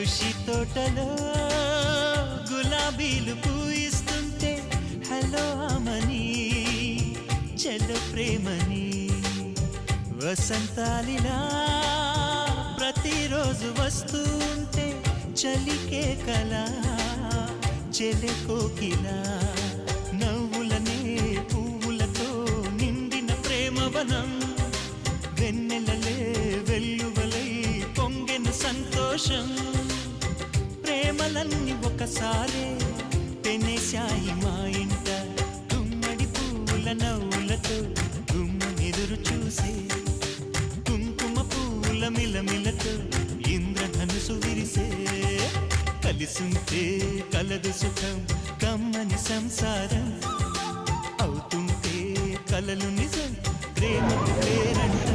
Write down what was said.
ఖుషి తోటలో గులాబీలు పూయిస్తుంటే హలో అమని చెల్లు ప్రేమని వసంతాలిలా ప్రతిరోజు వస్తుంటే చలికే కలా చెలె కోకిలా నవ్వులనే పువ్వులతో నిండిన ప్రేమవనం వెన్నెలలే వెల్లువలై పొంగెను సంతోషం ప్రేమలన్నీ ఒకసారే పెనేశాయి మా ఇంట గుమ్మడి పువ్వుల నవ్వులతో గుమ్మెదురు చూసే కుంకుమ పువ్వుల మిలమిలతో ఇంద్రధనుసు విరిసే కలిసుంటే కలదు సుఖం కమ్మని సంసారం అవుతుంటే కలలు నిజం ప్రేమకు పేరంట